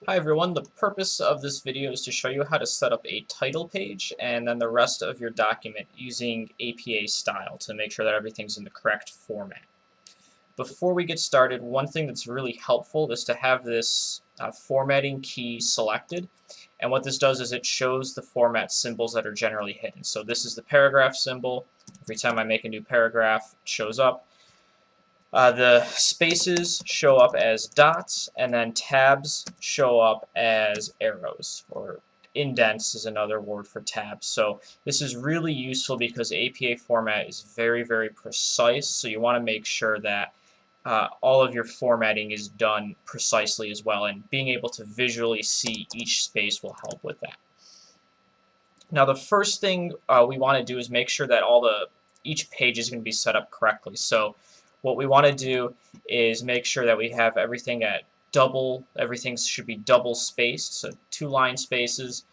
Hi everyone, the purpose of this video is to show you how to set up a title page and then the rest of your document using APA style to make sure that everything's in the correct format. Before we get started, one thing that's really helpful is to have this formatting key selected, and what this does is it shows the format symbols that are generally hidden. So this is the paragraph symbol. Every time I make a new paragraph, it shows up. The spaces show up as dots, and then tabs show up as arrows, or indents is another word for tabs. So this is really useful because APA format is very, very precise, so you want to make sure that all of your formatting is done precisely as well, and being able to visually see each space will help with that. Now the first thing we want to do is make sure that each page is going to be set up correctly. So what we want to do is make sure that we have everything everything should be double spaced, so 2-line spaces.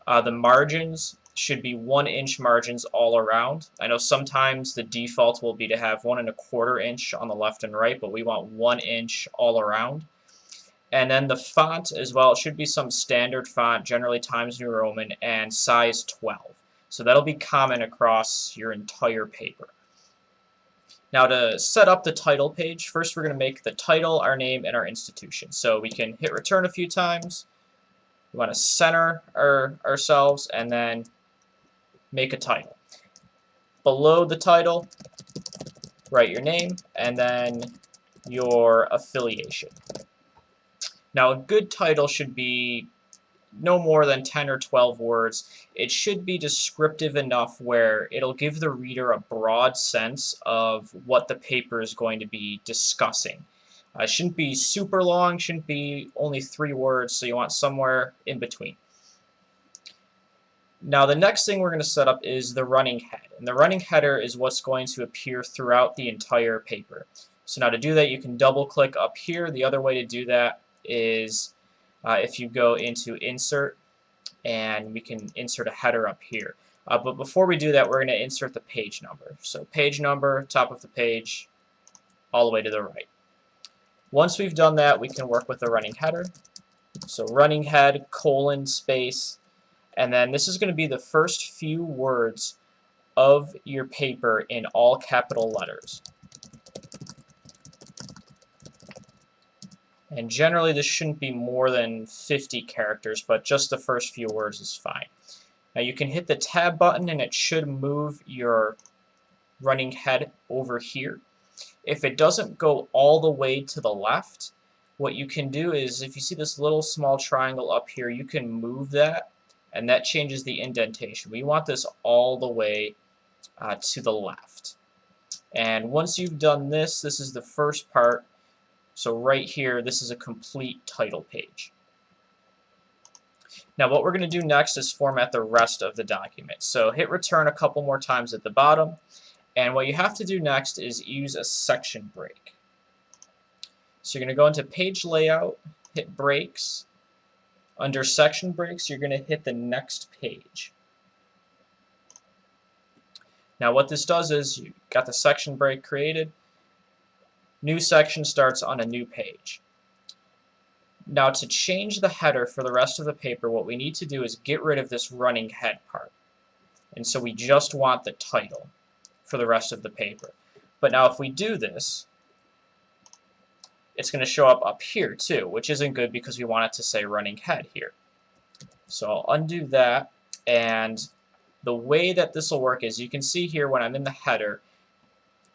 The margins should be 1-inch margins all around. I know sometimes the default will be to have 1¼ inch on the left and right, but we want 1 inch all around. And then the font as well, it should be some standard font, generally Times New Roman, and size 12. So that'll be common across your entire paper. Now to set up the title page, first we're going to make the title, our name, and our institution. So we can hit return a few times. We want to center ourselves and then make a title. Below the title, write your name and then your affiliation. Now a good title should be no more than 10 or 12 words. It should be descriptive enough where it'll give the reader a broad sense of what the paper is going to be discussing. It shouldn't be super long, shouldn't be only 3 words, so you want somewhere in between. Now the next thing we're going to set up is the running head. And the running header is what's going to appear throughout the entire paper. So now to do that, you can double click up here. The other way to do that is if you go into Insert, and we can insert a header up here. But before we do that, we're going to insert the page number. So page number, top of the page, all the way to the right. Once we've done that, we can work with the running header. So running head, colon, space, and then this is going to be the first few words of your paper in all capital letters. And generally this shouldn't be more than 50 characters, but just the first few words is fine. Now you can hit the tab button and it should move your running head over here. If it doesn't go all the way to the left, what you can do is, if you see this little small triangle up here, you can move that, and that changes the indentation. We want this all the way to the left. And once you've done this, this is the first part. So right here, this is a complete title page. Now what we're going to do next is format the rest of the document. So hit return a couple more times at the bottom, and what you have to do next is use a section break. So you're going to go into page layout, hit breaks. Under section breaks, you're going to hit the next page. Now what this does is you got the section break created. New section starts on a new page. Now to change the header for the rest of the paper, what we need to do is get rid of this running head part. And so we just want the title for the rest of the paper. But now if we do this, it's going to show up here too, which isn't good because we want it to say running head here. So I'll undo that, and the way that this will work is you can see here when I'm in the header,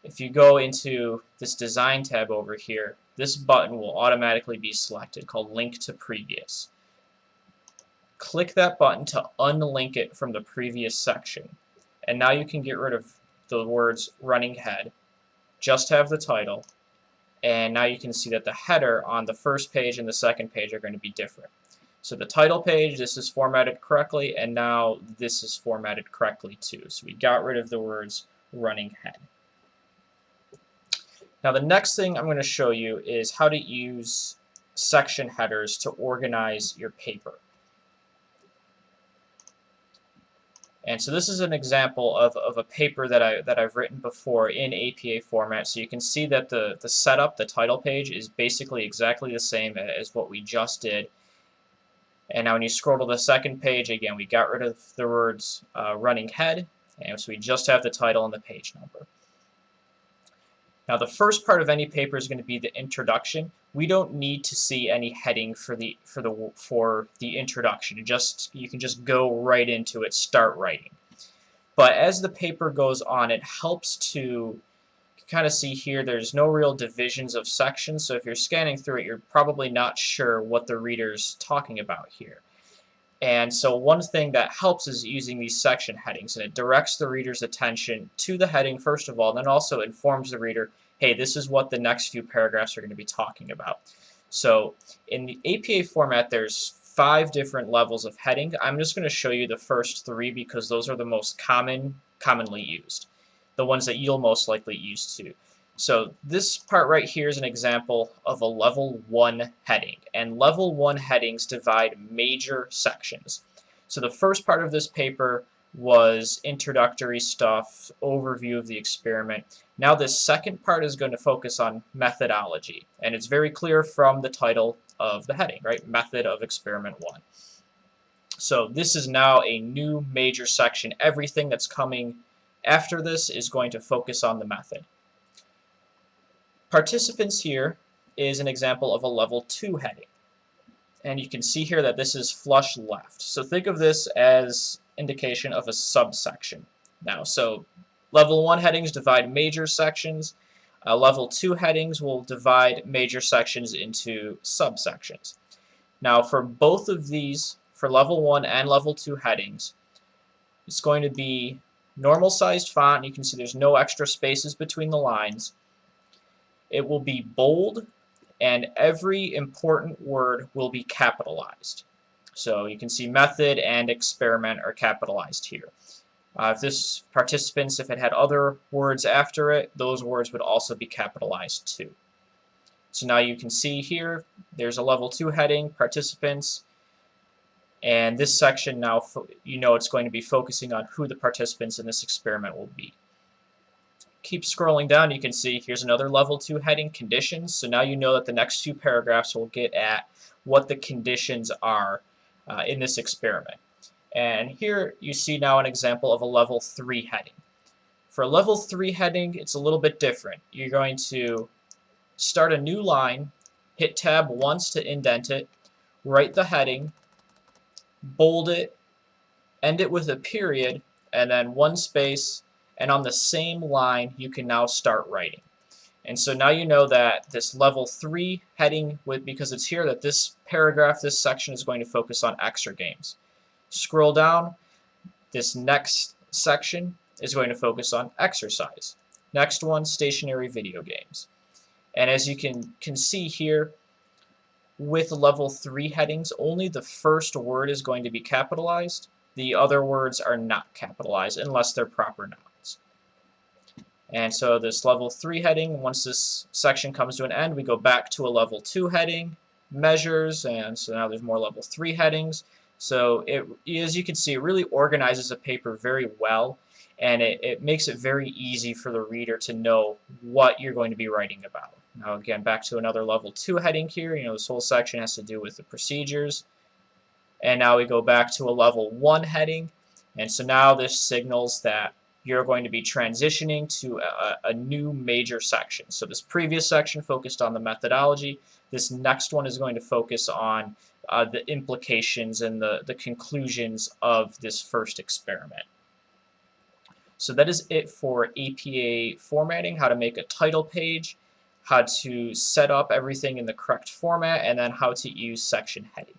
if you go into this design tab over here, this button will automatically be selected called Link to Previous. Click that button to unlink it from the previous section. And now you can get rid of the words running head, just have the title, and now you can see that the header on the first page and the second page are going to be different. So the title page, this is formatted correctly, and now this is formatted correctly too. So we got rid of the words running head. Now the next thing I'm going to show you is how to use section headers to organize your paper. And so this is an example of a paper that I've written before in APA format. So you can see that the setup, the title page, is basically exactly the same as what we just did. And now when you scroll to the second page, again, we got rid of the words running head, and so we just have the title and the page number. Now the first part of any paper is going to be the introduction. We don't need to see any heading for the introduction. You can just go right into it, start writing. But as the paper goes on, it helps to kind of see here there's no real divisions of sections, so if you're scanning through it, you're probably not sure what the reader's talking about here. And so one thing that helps is using these section headings, and it directs the reader's attention to the heading first of all, and then also informs the reader, hey, this is what the next few paragraphs are going to be talking about. So in the APA format, there's 5 different levels of heading. I'm just going to show you the first 3 because those are the most commonly used, the ones that you'll most likely use too. So this part right here is an example of a level 1 heading, and level 1 headings divide major sections. So the first part of this paper was introductory stuff, overview of the experiment. Now this second part is going to focus on methodology, and it's very clear from the title of the heading, right? Method of Experiment 1. So this is now a new major section. Everything that's coming after this is going to focus on the method. Participants here is an example of a level 2 heading. And you can see here that this is flush left. So think of this as indication of a subsection. Now, so level 1 headings divide major sections. Level 2 headings will divide major sections into subsections. Now, for both of these, for level 1 and level 2 headings, it's going to be normal sized font. You can see there's no extra spaces between the lines. It will be bold, and every important word will be capitalized. So you can see method and experiment are capitalized here. If this participants, if it had other words after it, those words would also be capitalized too. So now you can see here, there's a level 2 heading, participants, and this section now, you know it's going to be focusing on who the participants in this experiment will be. Keep scrolling down, you can see here's another level 2 heading, conditions. So now you know that the next few paragraphs will get at what the conditions are in this experiment. And here you see now an example of a level 3 heading. For a level 3 heading, it's a little bit different. You're going to start a new line, hit tab once to indent it, write the heading, bold it, end it with a period, and then 1 space, and on the same line you can now start writing. And so now you know that this level 3 heading, because it's here that this paragraph, this section is going to focus on exergames. Scroll down, this next section is going to focus on exercise. Next one, stationary video games. And as you can see here, with level 3 headings, only the first word is going to be capitalized. The other words are not capitalized unless they're proper nouns. And so this level 3 heading, once this section comes to an end, we go back to a level 2 heading, measures, and so now there's more level 3 headings. So as you can see, it really organizes a paper very well, and it makes it very easy for the reader to know what you're going to be writing about. Now again, back to another level 2 heading here. You know, this whole section has to do with the procedures. And now we go back to a level 1 heading, and so now this signals that you're going to be transitioning to a new major section. So this previous section focused on the methodology. This next one is going to focus on the implications and the conclusions of this first experiment. So that is it for APA formatting, how to make a title page, how to set up everything in the correct format, and then how to use section heading.